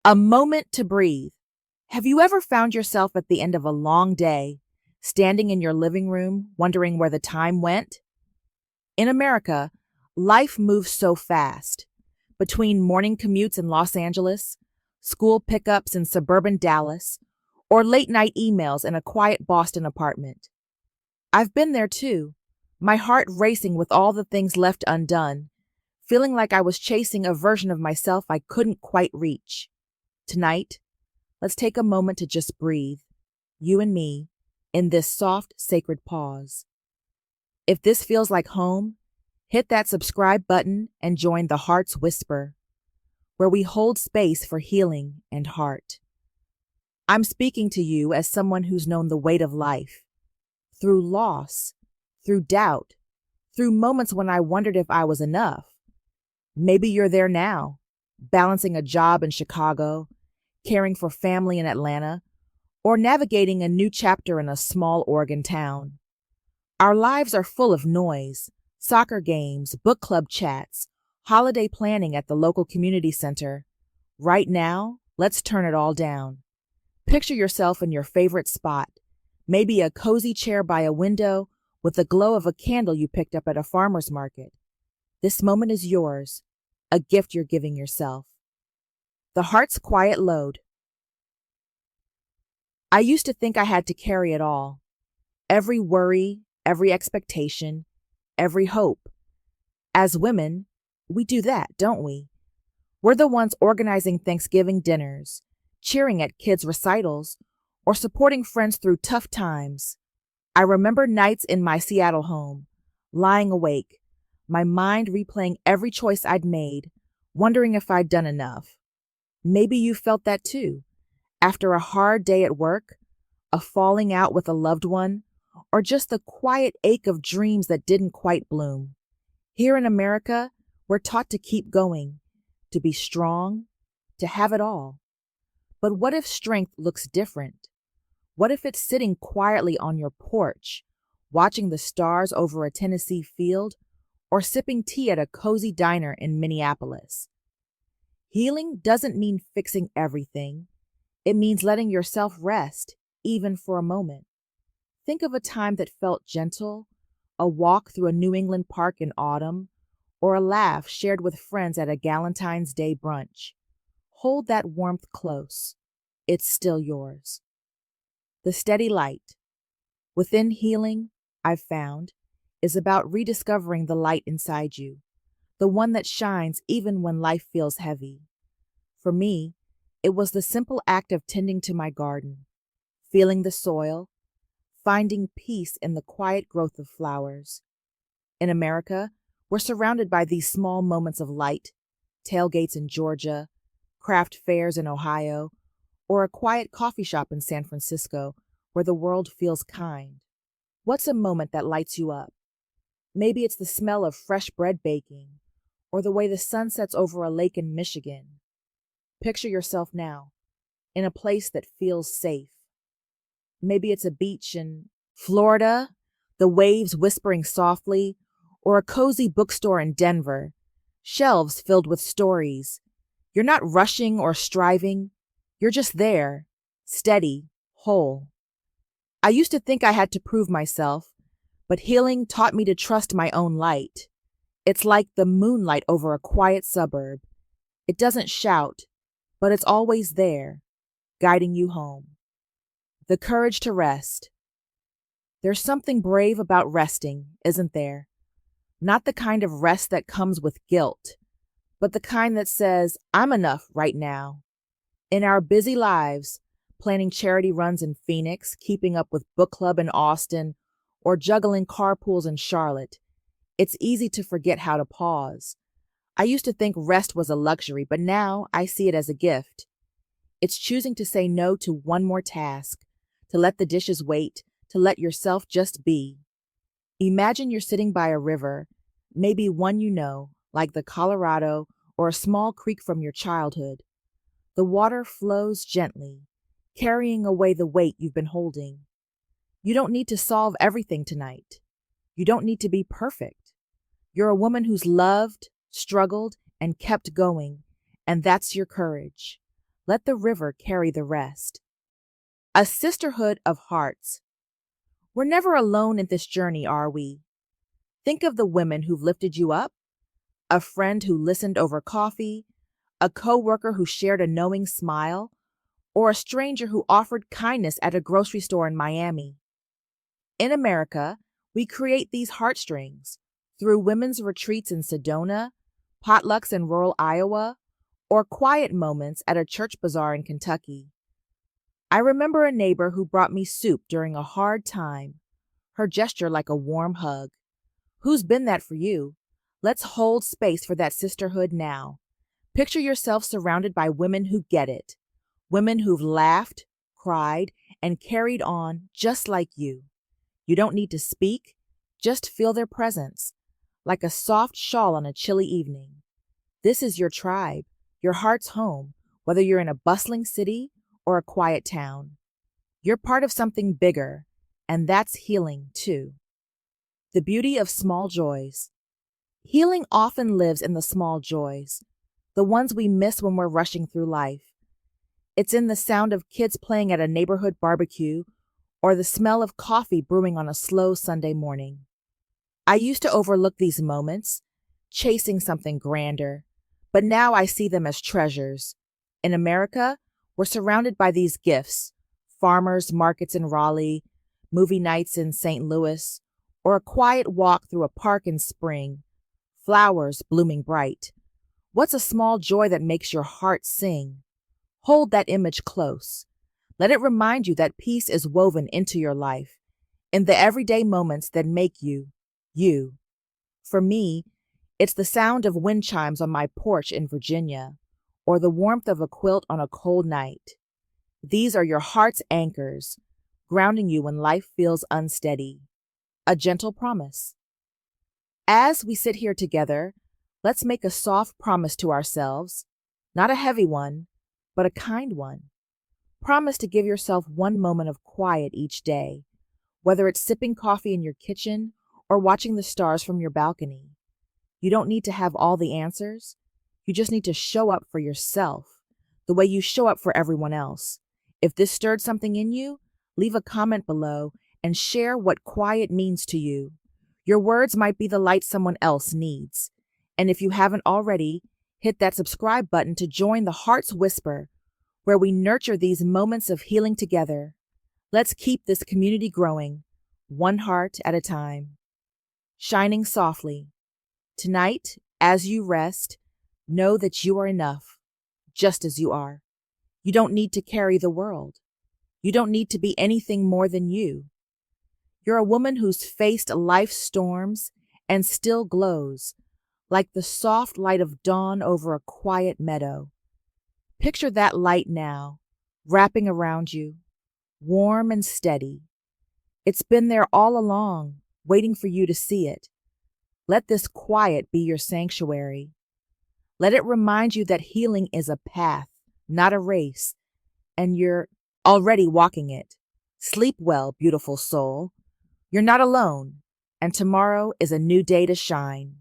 A moment to breathe. Have you ever found yourself at the end of a long day, standing in your living room, wondering where the time went? In America, life moves so fast. Between morning commutes in Los Angeles, school pickups in suburban Dallas, or late night emails in a quiet Boston apartment. I've been there too, my heart racing with all the things left undone, feeling like I was chasing a version of myself I couldn't quite reach. Tonight, let's take a moment to just breathe, you and me, in this soft, sacred pause. If this feels like home, hit that subscribe button and join the Heart's Whisper, where we hold space for healing and heart. I'm speaking to you as someone who's known the weight of life, through loss, through doubt, through moments when I wondered if I was enough. Maybe you're there now, balancing a job in Chicago, caring for family in Atlanta, or navigating a new chapter in a small Oregon town. Our lives are full of noise, soccer games, book club chats, holiday planning at the local community center. Right now, let's turn it all down. Picture yourself in your favorite spot, maybe a cozy chair by a window with the glow of a candle you picked up at a farmer's market. This moment is yours, a gift you're giving yourself. The Heart's quiet load. I used to think I had to carry it all. Every worry, every expectation, every hope. As women, we do that, don't we? We're the ones organizing Thanksgiving dinners, cheering at kids' recitals, or supporting friends through tough times. I remember nights in my Seattle home, lying awake, my mind replaying every choice I'd made, wondering if I'd done enough. Maybe you felt that too, after a hard day at work, a falling out with a loved one, or just the quiet ache of dreams that didn't quite bloom. Here in America, we're taught to keep going, to be strong, to have it all. But what if strength looks different? What if it's sitting quietly on your porch, watching the stars over a Tennessee field, or sipping tea at a cozy diner in Minneapolis? Healing doesn't mean fixing everything. It means letting yourself rest, even for a moment. Think of a time that felt gentle, a walk through a New England park in autumn, or a laugh shared with friends at a Galentine's Day brunch. Hold that warmth close. It's still yours. The steady light. Within healing, I've found, is about rediscovering the light inside you, the one that shines even when life feels heavy. For me, it was the simple act of tending to my garden, feeling the soil, finding peace in the quiet growth of flowers. In America, we're surrounded by these small moments of light, tailgates in Georgia, craft fairs in Ohio, or a quiet coffee shop in San Francisco where the world feels kind. What's a moment that lights you up? Maybe it's the smell of fresh bread baking, or the way the sun sets over a lake in Michigan. Picture yourself now, in a place that feels safe. Maybe it's a beach in Florida, the waves whispering softly, or a cozy bookstore in Denver, shelves filled with stories. You're not rushing or striving. You're just there, steady, whole. I used to think I had to prove myself, but healing taught me to trust my own light. It's like the moonlight over a quiet suburb. It doesn't shout, but it's always there, guiding you home. The courage to rest. There's something brave about resting, isn't there? Not the kind of rest that comes with guilt, but the kind that says, I'm enough right now. In our busy lives, planning charity runs in Phoenix, keeping up with book club in Austin, or juggling carpools in Charlotte, it's easy to forget how to pause. I used to think rest was a luxury, but now I see it as a gift. It's choosing to say no to one more task, to let the dishes wait, to let yourself just be. Imagine you're sitting by a river, maybe one you know, like the Colorado or a small creek from your childhood. The water flows gently, carrying away the weight you've been holding. You don't need to solve everything tonight. You don't need to be perfect. You're a woman who's loved, struggled, and kept going, and that's your courage. Let the river carry the rest. A sisterhood of hearts. We're never alone in this journey, are we? Think of the women who've lifted you up, a friend who listened over coffee, a coworker who shared a knowing smile, or a stranger who offered kindness at a grocery store in Miami. In America, we create these heartstrings through women's retreats in Sedona, potlucks in rural Iowa, or quiet moments at a church bazaar in Kentucky. I remember a neighbor who brought me soup during a hard time, her gesture like a warm hug. Who's been that for you? Let's hold space for that sisterhood now. Picture yourself surrounded by women who get it, women who've laughed, cried, and carried on just like you. You don't need to speak, just feel their presence, like a soft shawl on a chilly evening. This is your tribe, your heart's home, whether you're in a bustling city or a quiet town. You're part of something bigger, and that's healing too. The beauty of small joys. Healing often lives in the small joys, the ones we miss when we're rushing through life. It's in the sound of kids playing at a neighborhood barbecue or the smell of coffee brewing on a slow Sunday morning. I used to overlook these moments, chasing something grander, but now I see them as treasures. In America, we're surrounded by these gifts: farmers markets in Raleigh, movie nights in St. Louis, or a quiet walk through a park in spring, flowers blooming bright. What's a small joy that makes your heart sing? Hold that image close. Let it remind you that peace is woven into your life, in the everyday moments that make you, you. For me, it's the sound of wind chimes on my porch in Virginia, or the warmth of a quilt on a cold night. These are your heart's anchors, grounding you when life feels unsteady. A gentle promise. As we sit here together, let's make a soft promise to ourselves, not a heavy one, but a kind one. Promise to give yourself one moment of quiet each day, whether it's sipping coffee in your kitchen or watching the stars from your balcony. You don't need to have all the answers. You just need to show up for yourself, the way you show up for everyone else. If this stirred something in you, leave a comment below and share what quiet means to you. Your words might be the light someone else needs. And if you haven't already, hit that subscribe button to join the Heart's Whisper, where we nurture these moments of healing together. Let's keep this community growing, one heart at a time. Shining softly. Tonight, as you rest, know that you are enough, just as you are. You don't need to carry the world. You don't need to be anything more than you. You're a woman who's faced life's storms and still glows, like the soft light of dawn over a quiet meadow. Picture that light now, wrapping around you, warm and steady. It's been there all along, waiting for you to see it. Let this quiet be your sanctuary. Let it remind you that healing is a path, not a race, and you're already walking it. Sleep well, beautiful soul. You're not alone, and tomorrow is a new day to shine.